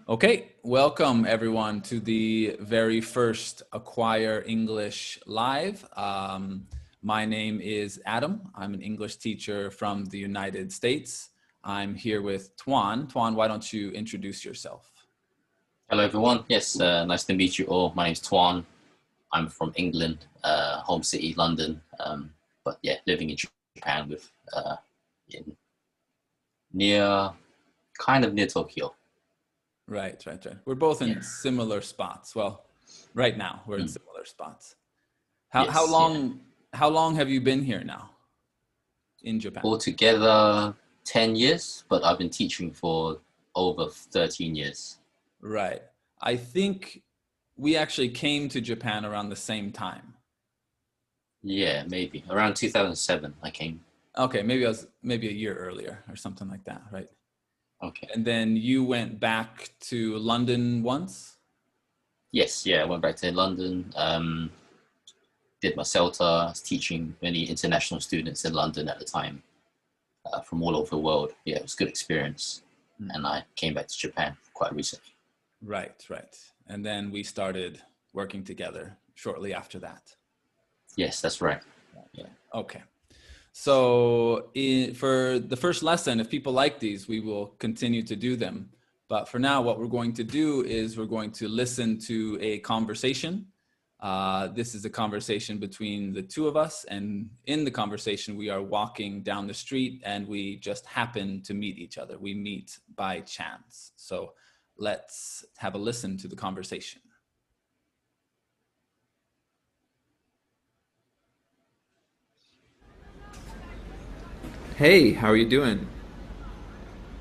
Okay, welcome everyone to the very first Acquire English Live. My name is Adam. I'm an English teacher from the United States. I'm here with Tuan. Tuan, why don't you introduce yourself? Hello, everyone. Yes, nice to meet you all. My name's Tuan. I'm from England, home city, London. But yeah, living in Japan with in near, kind of near Tokyo. Right. We're both in Yeah. similar spots. Well, right now we're in Mm. similar spots. How Yes. Yeah. long have you been here now in Japan? Altogether, 10 years, but I've been teaching for over 13 years. Right. I think we actually came to Japan around the same time. Yeah, maybe around 2007 I came. Okay, maybe I was maybe a year earlier or something like that, right? Okay. And then you went back to London once? Yes. Yeah. I went back to London. Did my CELTA. I was teaching many international students in London at the time. From all over the world. Yeah, it was a good experience. And I came back to Japan quite recently. Right. And then we started working together shortly after that. Yes, that's right. Yeah. Okay. So for the first lesson, if people like these, we will continue to do them. But for now, what we're going to do is we're going to listen to a conversation. This is a conversation between the two of us. And in the conversation, we are walking down the street and we just happen to meet each other. We meet by chance. So let's have a listen to the conversation. Hey, how are you doing?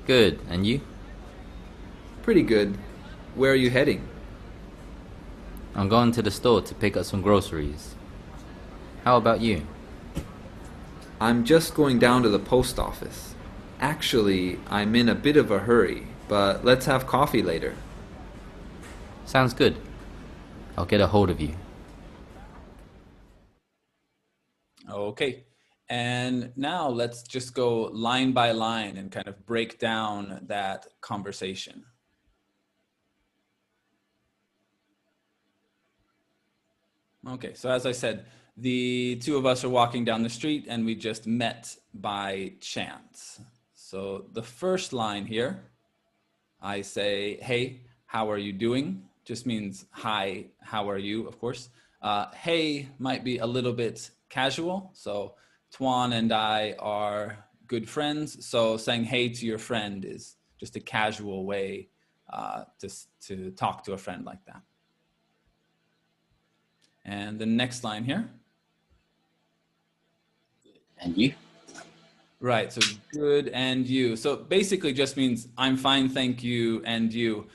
Good. And you? Pretty good. Where are you heading? I'm going to the store to pick up some groceries. How about you? I'm just going down to the post office. Actually, I'm in a bit of a hurry, but let's have coffee later. Sounds good. I'll get a hold of you. Okay. And now let's just go line by line and kind of break down that conversation. Okay, so as I said, the two of us are walking down the street and we just met by chance. So the first line here, I say, hey, how are you doing? Just means, hi, how are you, of course. Hey might be a little bit casual. So Tuan and I are good friends. So saying hey to your friend is just a casual way to talk to a friend like that. And the next line here. And you? Right, so good and you. So basically just means I'm fine, thank you, and you.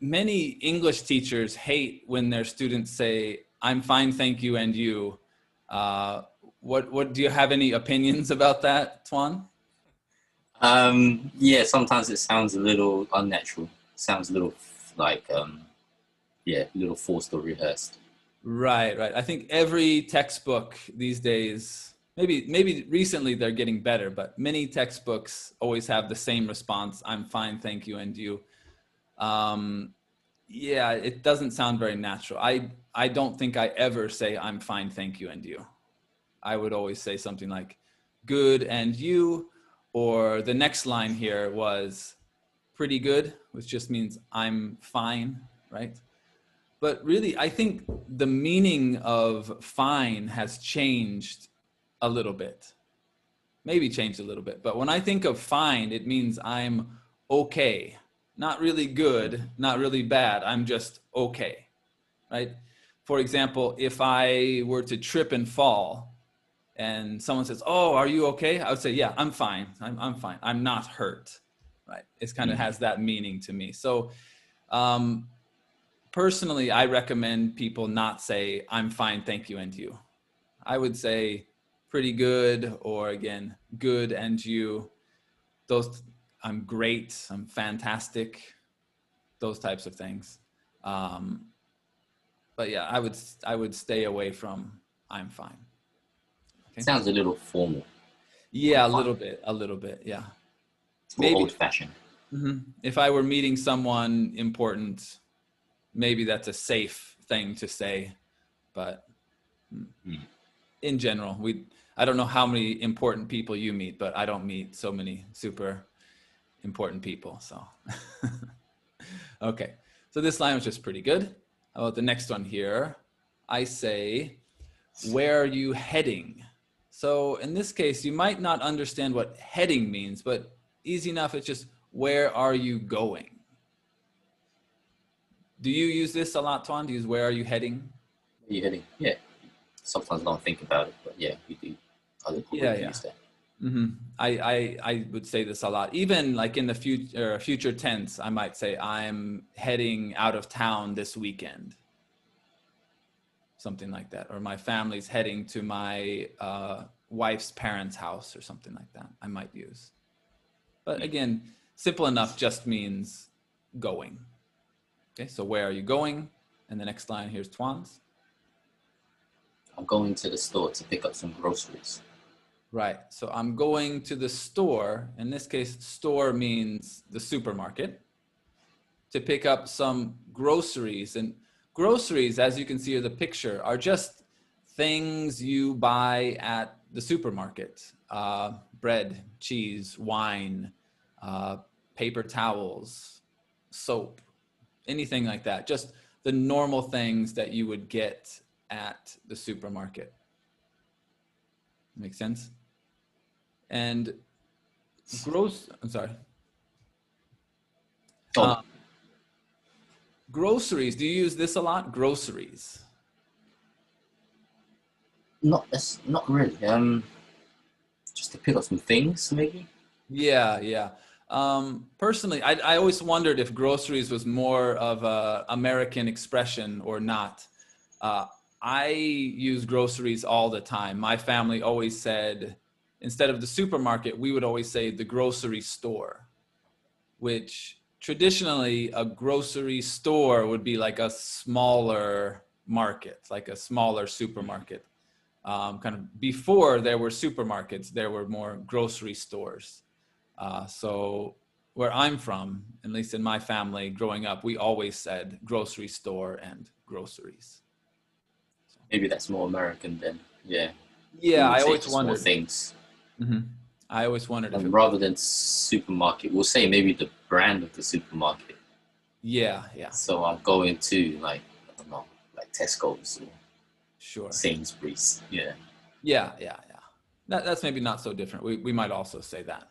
Many English teachers hate when their students say, I'm fine, thank you, and you. What do you have any opinions about that, Tuan? Yeah, sometimes it sounds a little unnatural. Sounds a little like, a little forced or rehearsed. Right. I think every textbook these days, maybe recently they're getting better, but many textbooks always have the same response. I'm fine, thank you, and you. Yeah, it doesn't sound very natural. I don't think I ever say I'm fine, thank you, and you. I would always say something like good and you, or the next line here was pretty good, which just means I'm fine, right? But really, I think the meaning of fine has changed a little bit, maybe changed a little bit. But when I think of fine, it means I'm okay, not really good, not really bad. I'm just okay, right? For example, if I were to trip and fall and someone says, oh, are you okay? I would say, yeah, I'm fine. I'm fine. I'm not hurt, right? It kind of has that meaning to me. So, personally, I recommend people not say, I'm fine, thank you, and you. I would say pretty good, or again, good and you. Those, I'm great, I'm fantastic, those types of things. But yeah, I would stay away from I'm fine. Okay. Sounds a little formal. Yeah, I'm fine. a little bit, yeah. It's more Maybe, old-fashioned. If I were meeting someone important, maybe that's a safe thing to say, but in general, I don't know how many important people you meet, but I don't meet so many super important people. So, okay. So this line was just pretty good. How about the next one here? I say, where are you heading? So in this case, you might not understand what heading means, but easy enough. It's just, where are you going? Do you use this a lot, Tuan? Do you use where are you heading? Where are you heading? Yeah. Sometimes I don't think about it, but yeah, we do. Other people use that. I would say this a lot. Even like in the future tense, I might say, I'm heading out of town this weekend. Something like that. Or my family's heading to my wife's parents' house or something like that. I might use. But again, simple enough just means going. Okay, so where are you going? And the next line here's Tuan's. I'm going to the store to pick up some groceries. Right, so I'm going to the store. In this case, store means the supermarket, to pick up some groceries. And groceries, as you can see in the picture, are just things you buy at the supermarket. Bread, cheese, wine, paper towels, soap, anything like that. Just the normal things that you would get at the supermarket. Make sense? And groceries, do you use this a lot? Groceries. Not really. Just to pick up some things, maybe. Yeah. Personally, I always wondered if groceries was more of a American expression or not. I use groceries all the time. My family always said, instead of the supermarket, we would always say the grocery store, which traditionally a grocery store would be like a smaller market, like a smaller supermarket. Kind of before there were supermarkets, there were more grocery stores. So where I'm from, at least in my family growing up, we always said grocery store and groceries. Maybe that's more American then. Yeah. Yeah, I always wondered. Things. I always wondered if rather than supermarket, we'll say maybe the brand of the supermarket. Yeah. So I'm going to like, I don't know, like Tesco's or Sainsbury's. Yeah. That's maybe not so different. We might also say that.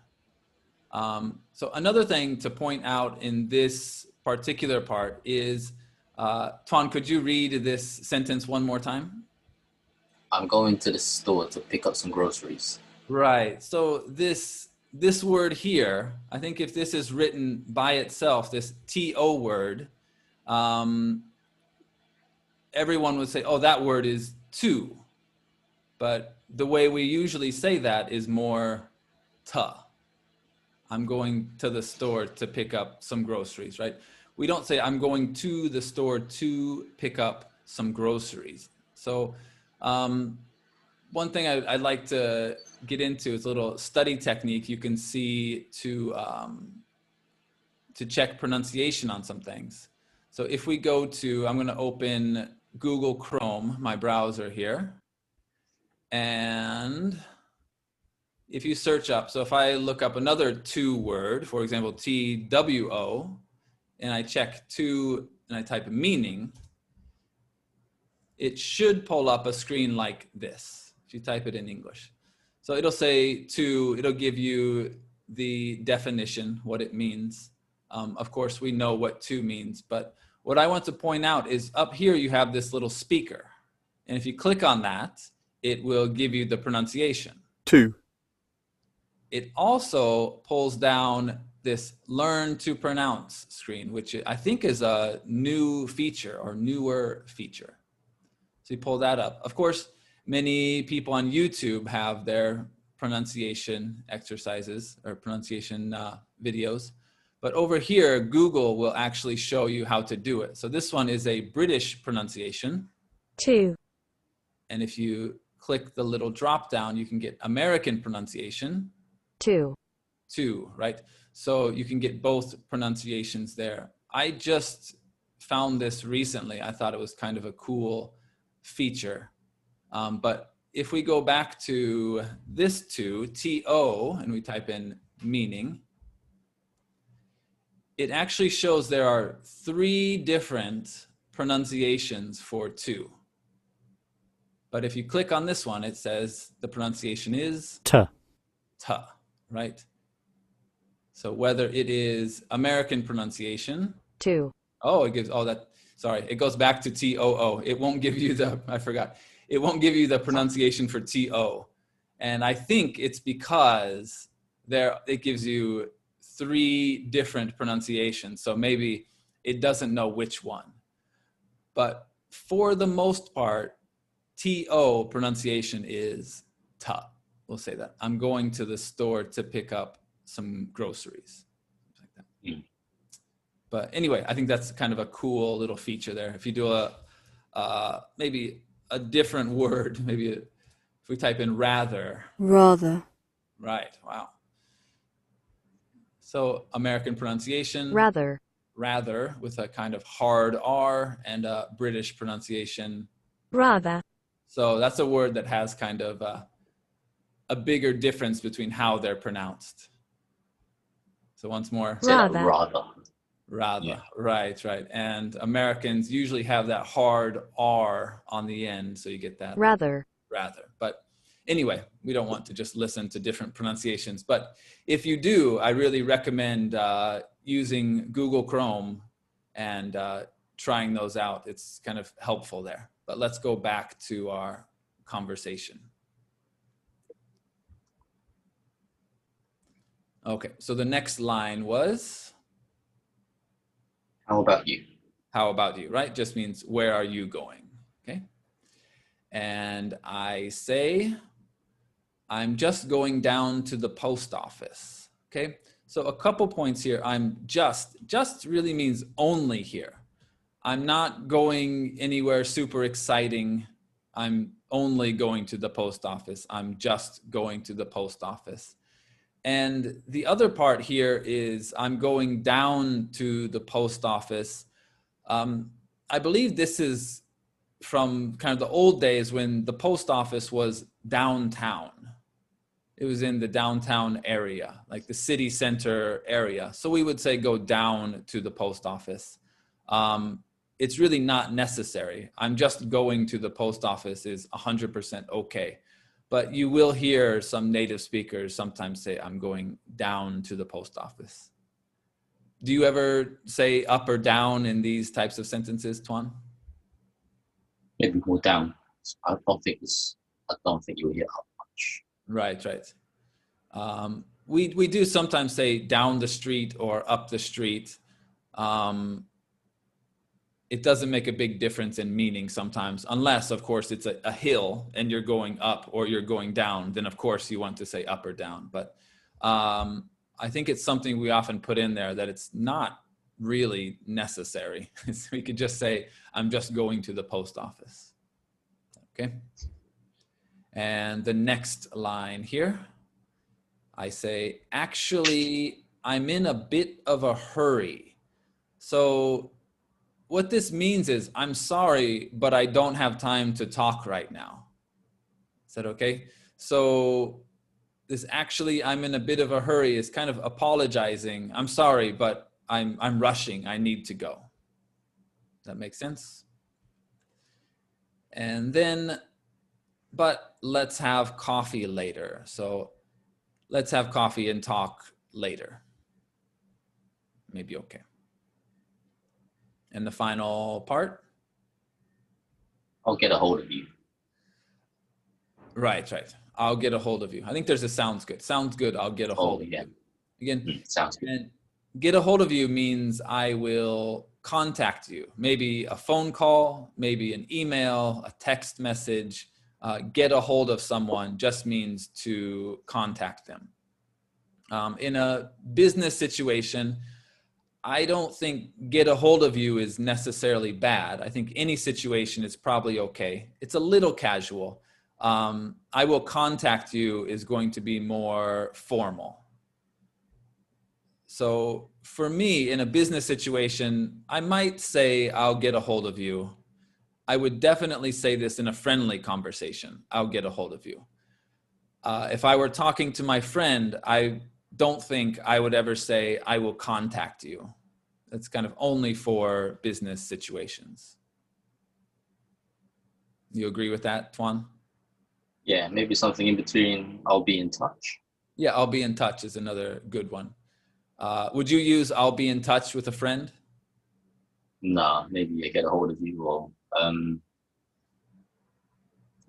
So another thing to point out in this particular part is, Tuan, could you read this sentence one more time? I'm going to the store to pick up some groceries. Right. So this word here, I think if this is written by itself, this TO word, everyone would say, oh, that word is to. But the way we usually say that is more ta. I'm going to the store to pick up some groceries, right? We don't say I'm going to the store to pick up some groceries. So one thing I'd like to get into is a little study technique you can see to check pronunciation on some things. So if we go to, I'm going to open Google Chrome, my browser here. And if you search up, so if I look up another to word, for example, TWO, and I check to, and I type meaning, it should pull up a screen like this, if you type it in English. So it'll say to, it'll give you the definition, what it means. Of course, we know what to means, but what I want to point out is up here, you have this little speaker. And if you click on that, it will give you the pronunciation. To. It also pulls down this learn to pronounce screen, which I think is a new feature or newer feature. So you pull that up. Of course, many people on YouTube have their pronunciation exercises or pronunciation videos. But over here, Google will actually show you how to do it. So this one is a British pronunciation. To. And if you click the little drop down, you can get American pronunciation. To. to, right? So you can get both pronunciations there. I just found this recently. I thought it was kind of a cool feature. But if we go back to this to, and we type in meaning, it actually shows there are 3 different pronunciations for to. But if you click on this one, it says the pronunciation is T. Right? So whether it is American pronunciation, to, it goes back to TOO. It won't give you it won't give you the pronunciation for TO. And I think it's because it gives you 3 different pronunciations. So maybe it doesn't know which one. But for the most part, TO pronunciation is ta. We'll say that. I'm going to the store to pick up some groceries. Like that. Mm. But anyway, I think that's kind of a cool little feature there. If you do maybe a different word, if we type in rather. rather, Right, wow. So American pronunciation. rather, With a kind of hard R, and a British pronunciation. rather, So that's a word that has kind of a bigger difference between how they're pronounced. So once more. rather, Rather. Yeah. Right. And Americans usually have that hard R on the end, so you get that. rather. But anyway, we don't want to just listen to different pronunciations. But if you do, I really recommend using Google Chrome and trying those out. It's kind of helpful there. But let's go back to our conversation. Okay, so the next line was? How about you? How about you, right? Just means, where are you going? Okay. And I say, I'm just going down to the post office. Okay. So a couple points here. Just really means only here. I'm not going anywhere super exciting. I'm only going to the post office. I'm just going to the post office. And the other part here is I'm going down to the post office. I believe this is from kind of the old days when the post office was downtown. It was in the downtown area, like the city center area. So we would say go down to the post office. It's really not necessary. I'm just going to the post office is 100% okay. But you will hear some native speakers sometimes say, I'm going down to the post office. Do you ever say up or down in these types of sentences, Tuan? Maybe go down. I don't think you'll hear up much. Right. We do sometimes say down the street or up the street. It doesn't make a big difference in meaning sometimes, unless, of course, it's a hill and you're going up or you're going down. Then, of course, you want to say up or down. But I think it's something we often put in there that it's not really necessary. So we could just say, I'm just going to the post office. Okay. And the next line here, I say, actually, I'm in a bit of a hurry. So what this means is, I'm sorry, but I don't have time to talk right now. Is that okay? So this actually, I'm in a bit of a hurry is kind of apologizing. I'm sorry, but I'm rushing. I need to go. Does that make sense? And then, but let's have coffee later. So let's have coffee and talk later. Maybe okay. And the final part? I'll get a hold of you. Right. I'll get a hold of you. I think there's a sounds good. Sounds good. I'll get a hold of you. Again, sounds good. And get a hold of you means I will contact you. Maybe a phone call, maybe an email, a text message. Get a hold of someone just means to contact them. In a business situation, I don't think get a hold of you is necessarily bad. I think any situation is probably okay. It's a little casual. I will contact you is going to be more formal. So for me, in a business situation, I might say, I'll get a hold of you. I would definitely say this in a friendly conversation. I'll get a hold of you. If I were talking to my friend, I don't think I would ever say, I will contact you. That's kind of only for business situations. You agree with that, Tuan? Yeah, maybe something in between. I'll be in touch. Yeah, I'll be in touch is another good one. Would you use I'll be in touch with a friend? Nah, maybe I get a hold of you, or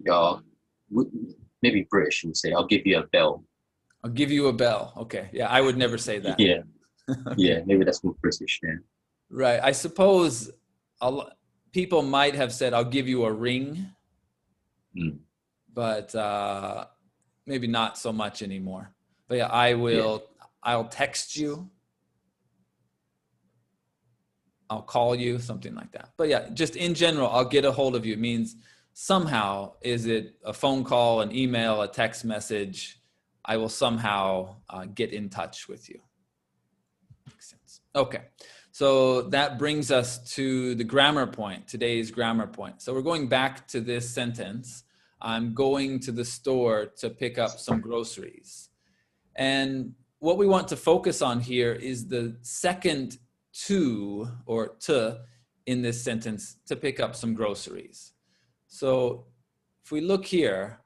yeah, maybe British would say, I'll give you a bell. I'll give you a bell. Okay. Yeah, I would never say that. Yeah, Okay. yeah, maybe that's more British. Yeah. Right. I suppose people might have said, I'll give you a ring, but maybe not so much anymore. But yeah, I'll text you. I'll call you, something like that. But yeah, just in general, I'll get a hold of you. It means somehow, is it a phone call, an email, a text message? I will somehow get in touch with you. Makes sense. Okay. So that brings us to the grammar point, today's grammar point. So we're going back to this sentence. I'm going to the store to pick up some groceries. And what we want to focus on here is the second to, or to, in this sentence, to pick up some groceries. So if we look here,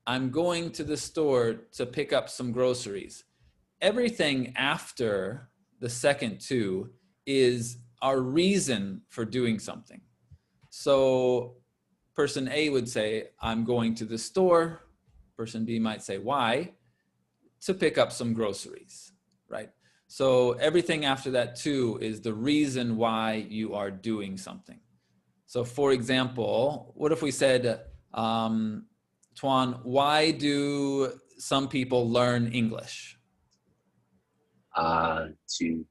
I'm going to the store to pick up some groceries. Everything after the second to is our reason for doing something. So person A would say, I'm going to the store. Person B might say, why? To pick up some groceries, right? So everything after that to is the reason why you are doing something. So for example, what if we said, Tuan, why do some people learn English? To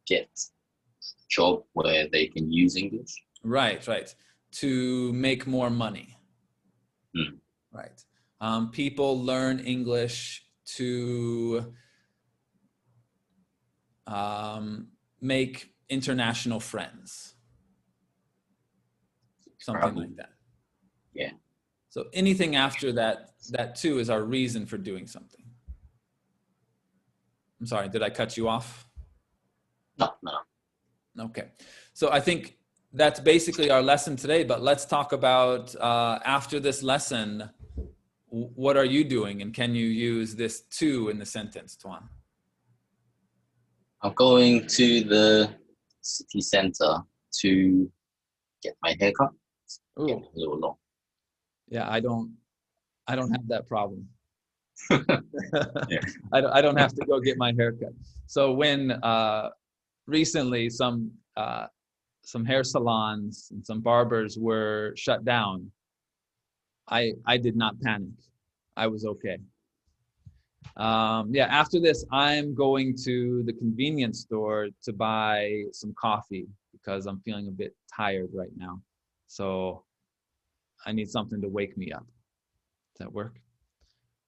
get a job where they can use English. Right, right. To make more money. Right. People learn English to make international friends. Something like that. Yeah. So anything after that too is our reason for doing something. I'm sorry, did I cut you off? No. Okay. So I think that's basically our lesson today, but let's talk about after this lesson, what are you doing, and can you use this to in the sentence, Tuan? I'm going to the city center to get my haircut. Ooh. Getting a little long. Yeah, I don't have that problem. Yeah. I don't have to go get my haircut. So when recently some hair salons and some barbers were shut down, I did not panic. I was okay. Yeah, after this, I'm going to the convenience store to buy some coffee because I'm feeling a bit tired right now. So I need something to wake me up. Does that work?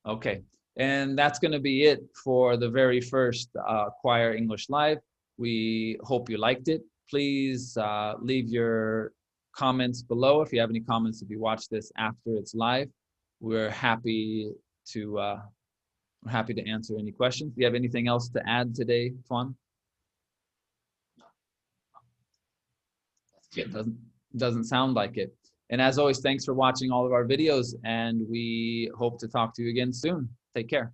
Okay. And that's going to be it for the very first Acquire English Live. We hope you liked it. Please leave your comments below if you have any comments if you watch this after it's live. We're happy to answer any questions. Do you have anything else to add today, Tuan? It doesn't sound like it. And as always, thanks for watching all of our videos, and we hope to talk to you again soon. Take care.